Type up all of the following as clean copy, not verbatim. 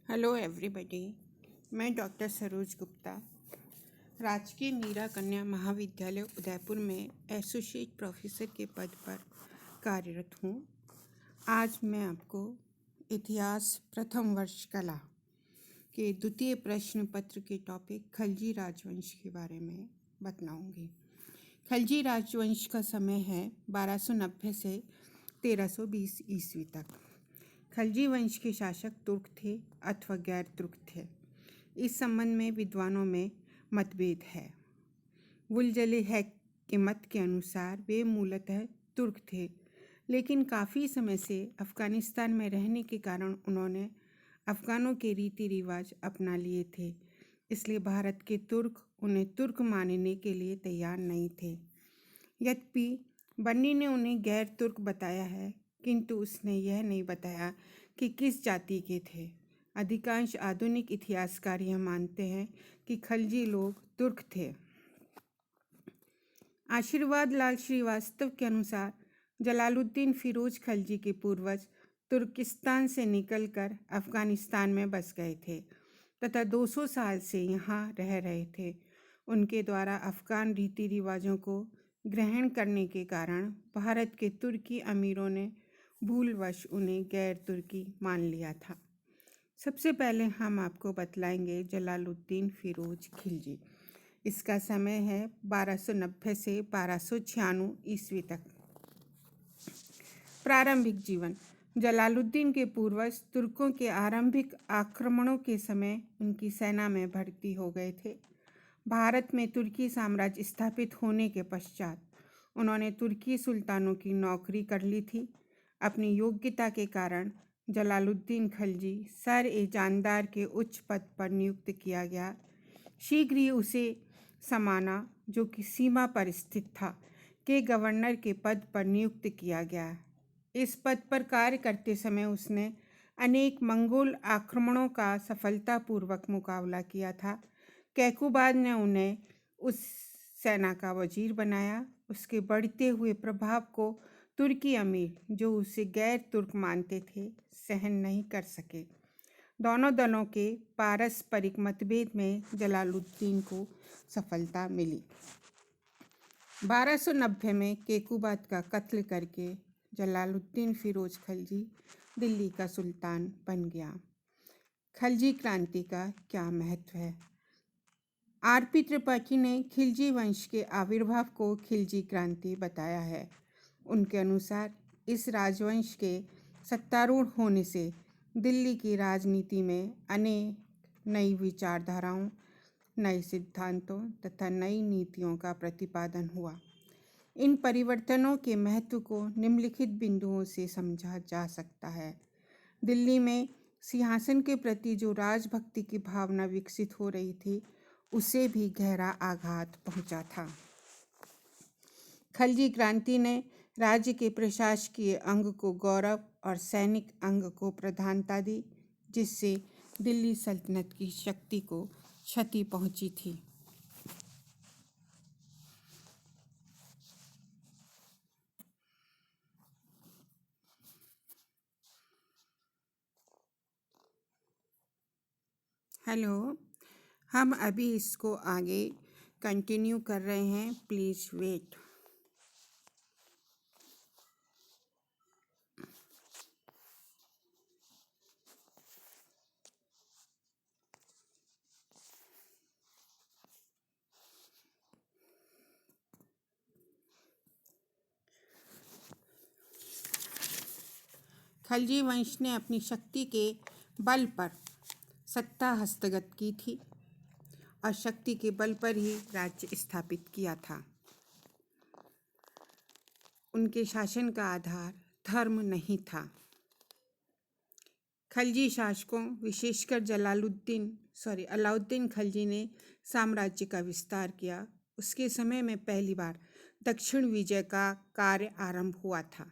Hello everybody. मैं doctor Saroj Gupta राजकीय मीरा कन्या महाविद्यालय उदयपुर में एसोसिएट प्रोफेसर के पद पर कार्यरत हूँ। आज मैं आपको इतिहास प्रथम वर्ष कला के द्वितीय प्रश्न पत्र के टॉपिक खलजी राजवंश के बारे में बतलाऊँगी। खलजी राजवंश का समय है 1290 से 1320 ईस्वी तक। खलजी वंश के शासक तुर्क थे अथवा गैर तुर्क थे। इस संबंध में विद्वानों में मतभेद है। वुलजले हैक के मत के अनुसार वे मूलतः तुर्क थे, लेकिन काफ़ी समय से अफ़गानिस्तान में रहने के कारण उन्होंने अफ़गानों के रीति रिवाज अपना लिए थे, इसलिए भारत के तुर्क उन्हें तुर्क मानने के लिए तैयार नहीं थे। यद्यपि बन्नी ने उन्हें गैर तुर्क बताया है, किंतु उसने यह नहीं बताया कि किस जाति के थे। अधिकांश आधुनिक इतिहासकार यह मानते हैं कि खलजी लोग तुर्क थे। आशीर्वाद लाल श्रीवास्तव के अनुसार जलालुद्दीन फिरोज खलजी के पूर्वज तुर्किस्तान से निकलकर अफ़गानिस्तान में बस गए थे तथा 200 साल से यहाँ रह रहे थे। उनके द्वारा अफ़गान रीति रिवाजों को ग्रहण करने के कारण भारत के तुर्की अमीरों ने भूलवश उन्हें गैर तुर्की मान लिया था। सबसे पहले हम आपको बतलाएंगे जलालुद्दीन फिरोज खिलजी। इसका समय है 1290 से 1296 ईस्वी तक। प्रारंभिक जीवन। जलालुद्दीन के पूर्वज तुर्कों के आरंभिक आक्रमणों के समय उनकी सेना में भर्ती हो गए थे। भारत में तुर्की साम्राज्य स्थापित होने के पश्चात उन्होंने तुर्की सुल्तानों की नौकरी कर ली थी। अपनी योग्यता के कारण जलालुद्दीन खलजी सर ए जानदार के उच्च पद पर नियुक्त किया गया। शीघ्र ही उसे समाना, जो कि सीमा पर स्थित था, के गवर्नर के पद पर नियुक्त किया गया। इस पद पर कार्य करते समय उसने अनेक मंगोल आक्रमणों का सफलतापूर्वक मुकाबला किया था। कैकुबाद ने उन्हें उस सेना का वजीर बनाया। उसके बढ़ते हुए प्रभाव को तुर्की अमीर, जो उसे गैर तुर्क मानते थे, सहन नहीं कर सके। दोनों दलों के पारस्परिक मतभेद में जलालुद्दीन को सफलता मिली। 1290 में कैकुबाद का कत्ल करके जलालुद्दीन फिरोज खलजी दिल्ली का सुल्तान बन गया। खलजी क्रांति का क्या महत्व है? आर.पी. त्रिपाठी ने खिलजी वंश के आविर्भाव को खिलजी क्रांति बताया है। उनके अनुसार इस राजवंश के सत्तारूढ़ होने से दिल्ली की राजनीति में अनेक नई विचारधाराओं, नए सिद्धांतों तथा नई नीतियों का प्रतिपादन हुआ। इन परिवर्तनों के महत्व को निम्नलिखित बिंदुओं से समझा जा सकता है। दिल्ली में सिंहासन के प्रति जो राजभक्ति की भावना विकसित हो रही थी, उसे भी गहरा आघात पहुंचा था। खलजी क्रांति ने राज्य के प्रशासकीय अंग को गौरव और सैनिक अंग को प्रधानता दी, जिससे दिल्ली सल्तनत की शक्ति को क्षति पहुंची थी। हेलो, हम अभी इसको आगे कंटिन्यू कर रहे हैं, प्लीज़ वेट। खलजी वंश ने अपनी शक्ति के बल पर सत्ता हस्तगत की थी और शक्ति के बल पर ही राज्य स्थापित किया था। उनके शासन का आधार धर्म नहीं था। खलजी शासकों, विशेषकर अलाउद्दीन खलजी ने साम्राज्य का विस्तार किया। उसके समय में पहली बार दक्षिण विजय का कार्य आरंभ हुआ था।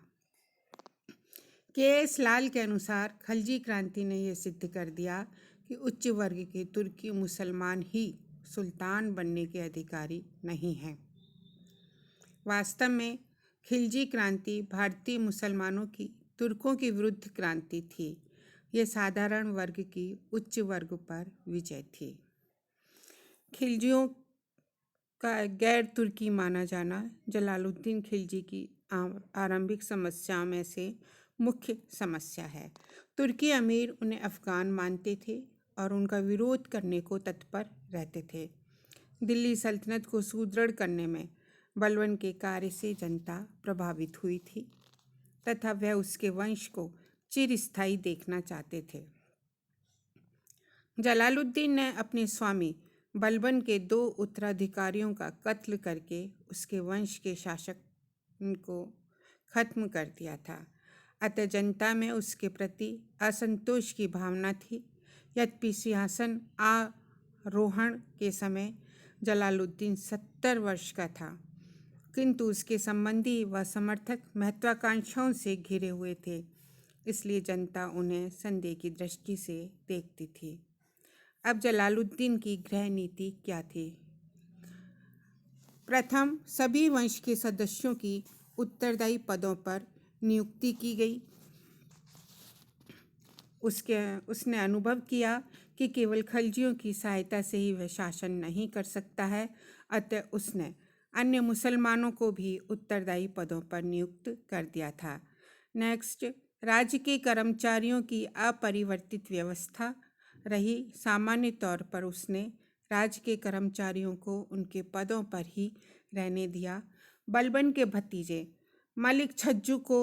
के.एस. लाल के अनुसार खलजी क्रांति ने यह सिद्ध कर दिया कि उच्च वर्ग के तुर्की मुसलमान ही सुल्तान बनने के अधिकारी नहीं हैं। वास्तव में खिलजी क्रांति भारतीय मुसलमानों की तुर्कों के विरुद्ध क्रांति थी। यह साधारण वर्ग की उच्च वर्ग पर विजय थी। खिलजियों का गैर तुर्की माना जाना जलालुद्दीन खिलजी की आरंभिक समस्याओं में से मुख्य समस्या है। तुर्की अमीर उन्हें अफगान मानते थे और उनका विरोध करने को तत्पर रहते थे। दिल्ली सल्तनत को सुदृढ़ करने में बलबन के कार्य से जनता प्रभावित हुई थी तथा वह उसके वंश को चिरस्थायी देखना चाहते थे। जलालुद्दीन ने अपने स्वामी बलबन के 2 उत्तराधिकारियों का कत्ल करके उसके वंश के शासक को खत्म कर दिया था। अतः जनता में उसके प्रति असंतोष की भावना थी। यद्यपि सिंहासन आरोहण के समय जलालुद्दीन 70 वर्ष का था, किंतु उसके संबंधी व समर्थक महत्वाकांक्षाओं से घिरे हुए थे, इसलिए जनता उन्हें संदेह की दृष्टि से देखती थी। अब जलालुद्दीन की गृह नीति क्या थी? प्रथम, सभी वंश के सदस्यों की उत्तरदायी पदों पर नियुक्ति की गई। उसने अनुभव किया कि केवल खलजियों की सहायता से ही वह शासन नहीं कर सकता है, अतः उसने अन्य मुसलमानों को भी उत्तरदायी पदों पर नियुक्त कर दिया था। नेक्स्ट, राज्य के कर्मचारियों की अपरिवर्तित व्यवस्था रही। सामान्य तौर पर उसने राज्य के कर्मचारियों को उनके पदों पर ही रहने दिया। बलबन के भतीजे मलिक छज्जू को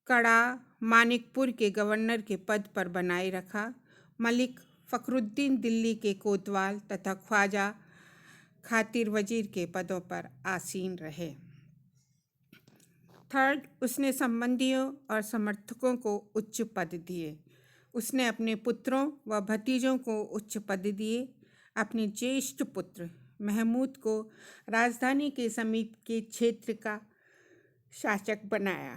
कड़ा मानिकपुर के गवर्नर के पद पर बनाए रखा। मलिक फखरुद्दीन दिल्ली के कोतवाल तथा ख्वाजा खातिर वजीर के पदों पर आसीन रहे। थर्ड, उसने संबंधियों और समर्थकों को उच्च पद दिए। उसने अपने पुत्रों व भतीजों को उच्च पद दिए। अपने ज्येष्ठ पुत्र महमूद को राजधानी के समीप के क्षेत्र का शासक बनाया।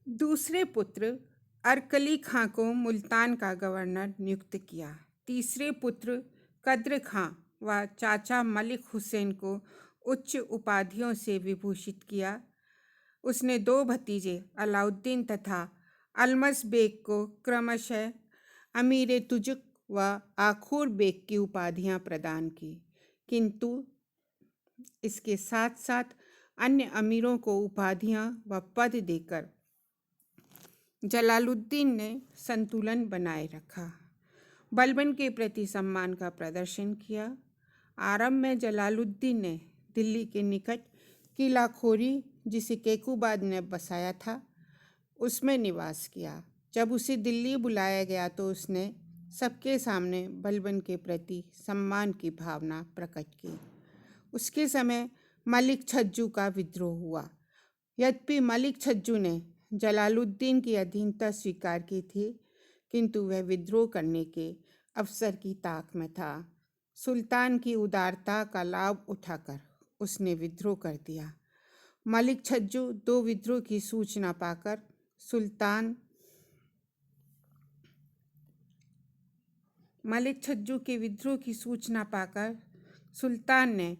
दूसरे पुत्र अरकली खां को मुल्तान का गवर्नर नियुक्त किया। तीसरे पुत्र कद्र खां व चाचा मलिक हुसैन को उच्च उपाधियों से विभूषित किया। उसने 2 भतीजे अलाउद्दीन तथा अलमस बेग को क्रमशः अमीर तुजुक व आखूर बेग की उपाधियां प्रदान की, किंतु इसके साथ साथ अन्य अमीरों को उपाधियां व पद देकर जलालुद्दीन ने संतुलन बनाए रखा। बलबन के प्रति सम्मान का प्रदर्शन किया। आरंभ में जलालुद्दीन ने दिल्ली के निकट किला खोरी, जिसे केकूबाद ने बसाया था, उसमें निवास किया। जब उसे दिल्ली बुलाया गया तो उसने सबके सामने बलबन के प्रति सम्मान की भावना प्रकट की। उसके समय मलिक छज्जू का विद्रोह हुआ। यद्यपि मलिक छज्जू ने जलालुद्दीन की अधीनता स्वीकार की थी, किंतु वह विद्रोह करने के अवसर की ताक में था। सुल्तान की उदारता का लाभ उठाकर उसने विद्रोह कर दिया। मलिक छज्जू 2 विद्रोह की सूचना पाकर सुल्तान ने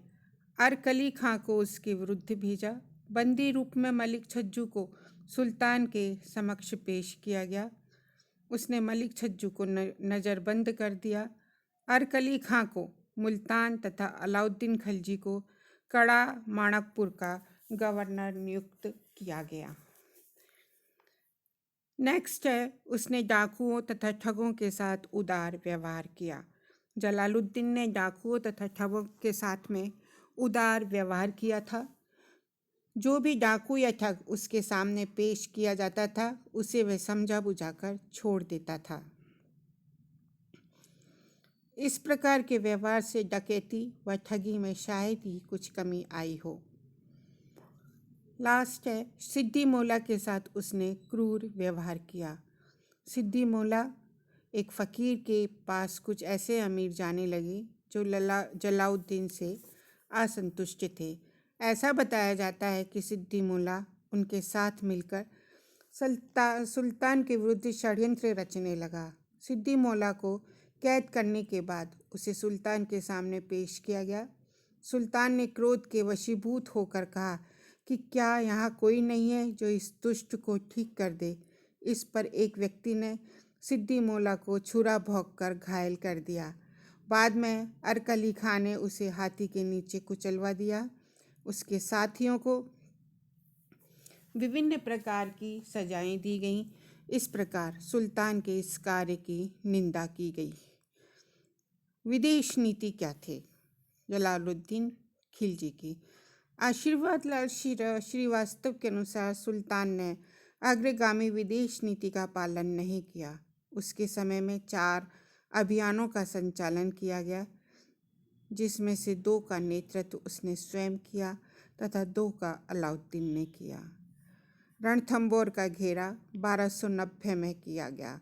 अरकली खां को उसके विरुद्ध भेजा। बंदी रूप में मलिक छज्जू को सुल्तान के समक्ष पेश किया गया। उसने मलिक छज्जू को नज़रबंद कर दिया। अरकली खां को मुल्तान तथा अलाउद्दीन खिलजी को कड़ा माणकपुर का गवर्नर नियुक्त किया गया। नेक्स्ट है, उसने डाकुओं तथा ठगों के साथ उदार व्यवहार किया। जलालुद्दीन ने डाकुओं तथा ठगों के साथ में उदार व्यवहार किया था। जो भी डाकू या ठग उसके सामने पेश किया जाता था, उसे वह समझा बुझाकर छोड़ देता था। इस प्रकार के व्यवहार से डकैती व ठगी में शायद ही कुछ कमी आई हो। लास्ट है, सिद्दी मौला के साथ उसने क्रूर व्यवहार किया। सिद्दी मौला एक फ़कीर के पास कुछ ऐसे अमीर जाने लगे जो जलालुद्दीन से असंतुष्ट थे। ऐसा बताया जाता है कि सिद्दी मौला उनके साथ मिलकर सुल्तान के विरुद्ध षड्यंत्र रचने लगा। सिद्दी मौला को कैद करने के बाद उसे सुल्तान के सामने पेश किया गया। सुल्तान ने क्रोध के वशीभूत होकर कहा कि क्या यहाँ कोई नहीं है जो इस दुष्ट को ठीक कर दे। इस पर एक व्यक्ति ने सिद्दी मौला को छुरा भोंक कर घायल कर दिया। बाद में अरकली खां ने उसे हाथी के नीचे कुचलवा दिया। उसके साथियों को विभिन्न प्रकार की सजाएं दी गईं। इस प्रकार सुल्तान के इस कार्य की निंदा की गई। विदेश नीति क्या थे? जलालुद्दीन खिलजी की। आशीर्वाद लाल श्रीवास्तव के अनुसार सुल्तान ने अग्रगामी विदेश नीति का पालन नहीं किया। उसके समय में 4 अभियानों का संचालन किया गया, जिसमें से 2 का नेतृत्व उसने स्वयं किया तथा 2 का अलाउद्दीन ने किया। रणथंबोर का घेरा 1290 में किया गया।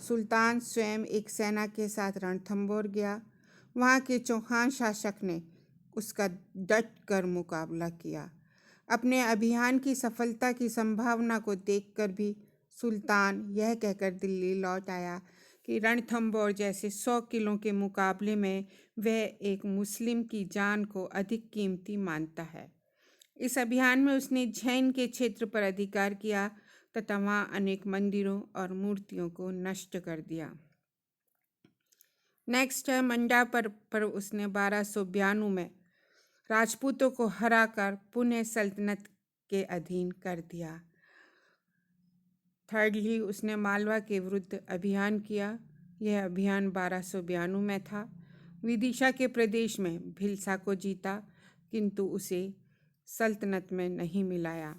सुल्तान स्वयं एक सेना के साथ रणथंबोर गया। वहाँ के चौहान शासक ने उसका डट कर मुकाबला किया। अपने अभियान की सफलता की संभावना को देखकर भी सुल्तान यह कहकर दिल्ली लौट आया कि रणथंबोर जैसे 100 किलों के मुकाबले में वह एक मुस्लिम की जान को अधिक कीमती मानता है। इस अभियान में उसने जैन के क्षेत्र पर अधिकार किया तथा वहाँ अनेक मंदिरों और मूर्तियों को नष्ट कर दिया। नेक्स्ट है मंडा पर उसने 1292 में राजपूतों को हराकर पुनः सल्तनत के अधीन कर दिया। थर्डली उसने मालवा के विरुद्ध अभियान किया। यह अभियान 1292 में था। विदिशा के प्रदेश में भिलसा को जीता, किंतु उसे सल्तनत में नहीं मिलाया।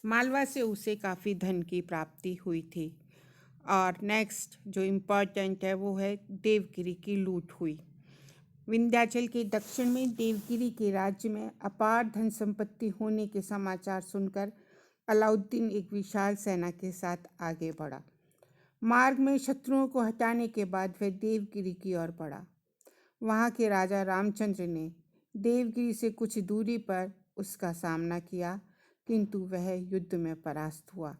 मालवा से उसे काफ़ी धन की प्राप्ति हुई थी। और नेक्स्ट जो इम्पोर्टेंट है वो है देवगिरी की लूट हुई। विंध्याचल के दक्षिण में देवगिरी के राज्य में अपार धन संपत्ति होने के समाचार सुनकर अलाउद्दीन एक विशाल सेना के साथ आगे बढ़ा। मार्ग में शत्रुओं को हटाने के बाद वह देवगिरी की ओर बढ़ा। वहाँ के राजा रामचंद्र ने देवगिरी से कुछ दूरी पर उसका सामना किया, किंतु वह युद्ध में परास्त हुआ।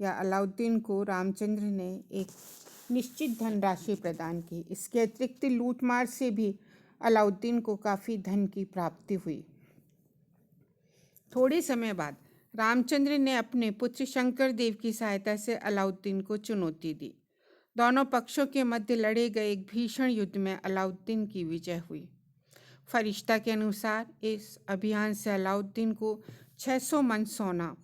अलाउद्दीन को रामचंद्र ने एक निश्चित धनराशि प्रदान की। इसके अतिरिक्त लूटमार से भी अलाउद्दीन को काफ़ी धन की प्राप्ति हुई। थोड़े समय बाद रामचंद्र ने अपने पुत्र शंकर देव की सहायता से अलाउद्दीन को चुनौती दी। दोनों पक्षों के मध्य लड़े गए एक भीषण युद्ध में अलाउद्दीन की विजय हुई। फरिश्ता के अनुसार इस अभियान से अलाउद्दीन को 600 मन सोना,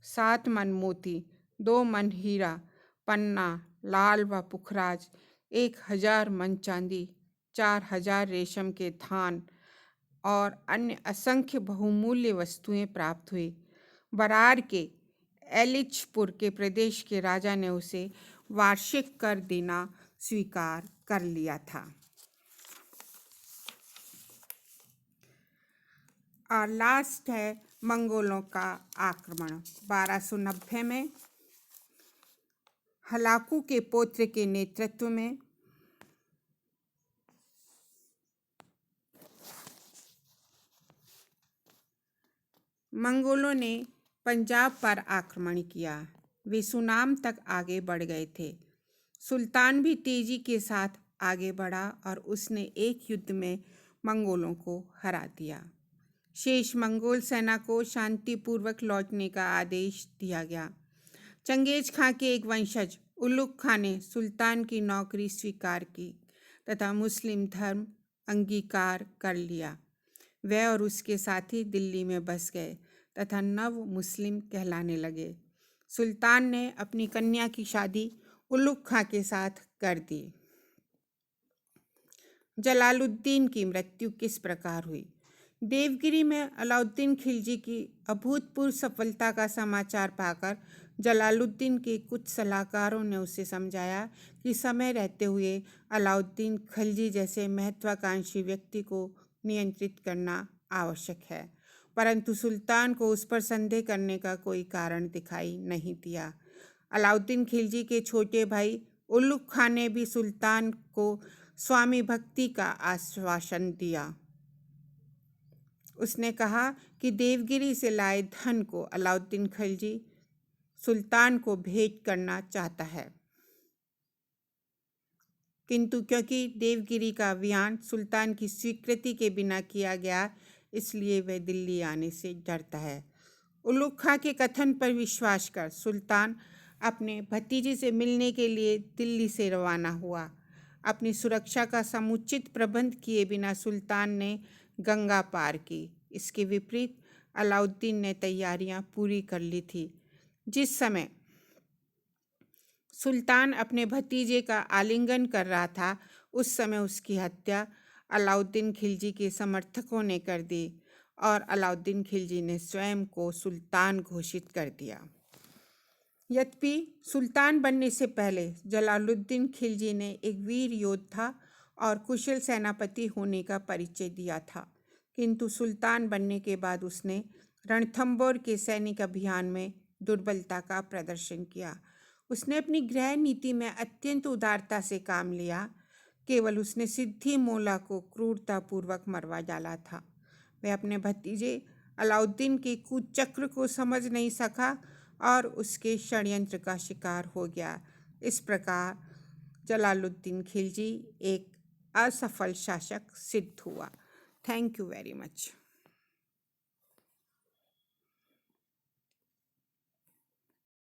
7 मन मोती, 2 मन हीरा, पन्ना, लाल व पुखराज, 1000 मन चांदी, 4000 रेशम के थान और अन्य असंख्य बहुमूल्य वस्तुएं प्राप्त हुई। बरार के एलिचपुर के प्रदेश के राजा ने उसे वार्षिक कर देना स्वीकार कर लिया था। और लास्ट है मंगोलों का आक्रमण। 1290 में हलाकू के पौत्र के नेतृत्व में मंगोलों ने पंजाब पर आक्रमण किया। वे सुनाम तक आगे बढ़ गए थे। सुल्तान भी तेजी के साथ आगे बढ़ा और उसने एक युद्ध में मंगोलों को हरा दिया। शेष मंगोल सेना को शांतिपूर्वक लौटने का आदेश दिया गया। चंगेज खां के एक वंशज उलुग खां ने सुल्तान की नौकरी स्वीकार की तथा मुस्लिम धर्म अंगीकार कर लिया। वह और उसके साथी दिल्ली में बस गए तथा नव मुस्लिम कहलाने लगे। सुल्तान ने अपनी कन्या की शादी उलुग खां के साथ कर दी। जलालुद्दीन की मृत्यु किस प्रकार हुई? देवगिरी में अलाउद्दीन खिलजी की अभूतपूर्व सफलता का समाचार पाकर जलालुद्दीन के कुछ सलाहकारों ने उसे समझाया कि समय रहते हुए अलाउद्दीन खिलजी जैसे महत्वाकांक्षी व्यक्ति को नियंत्रित करना आवश्यक है, परंतु सुल्तान को उस पर संदेह करने का कोई कारण दिखाई नहीं दिया। अलाउद्दीन खिलजी के छोटे भाई उलुग खां ने भी सुल्तान को स्वामी भक्ति का आश्वासन दिया। उसने कहा कि देवगिरी से लाए धन को अलाउद्दीन खिलजी सुल्तान को भेंट करना चाहता है, किंतु क्योंकि देवगिरी का अभियान सुल्तान की स्वीकृति के बिना किया गया, इसलिए वह दिल्ली आने से डरता है। उलुग खां के कथन पर विश्वास कर सुल्तान अपने भतीजे से मिलने के लिए दिल्ली से रवाना हुआ। अपनी सुरक्षा का समुचित प्रबंध किए बिना सुल्तान ने गंगा पार की। इसके विपरीत अलाउद्दीन ने तैयारियां पूरी कर ली थी। जिस समय सुल्तान अपने भतीजे का आलिंगन कर रहा था, उस समय उसकी हत्या अलाउद्दीन खिलजी के समर्थकों ने कर दी और अलाउद्दीन खिलजी ने स्वयं को सुल्तान घोषित कर दिया। यद्यपि सुल्तान बनने से पहले जलालुद्दीन खिलजी ने एक वीर योद्धा और कुशल सेनापति होने का परिचय दिया था, किंतु सुल्तान बनने के बाद उसने रणथंबोर के सैनिक अभियान में दुर्बलता का प्रदर्शन किया। उसने अपनी गृह नीति में अत्यंत उदारता से काम लिया। केवल उसने सिद्धि मोला को क्रूरतापूर्वक मरवा डाला था। वह अपने भतीजे अलाउद्दीन के कुचक्र को समझ नहीं सका और उसके षड्यंत्र का शिकार हो गया। इस प्रकार जलालुद्दीन खिलजी एक असफल शासक सिद्ध हुआ। Thank you very much.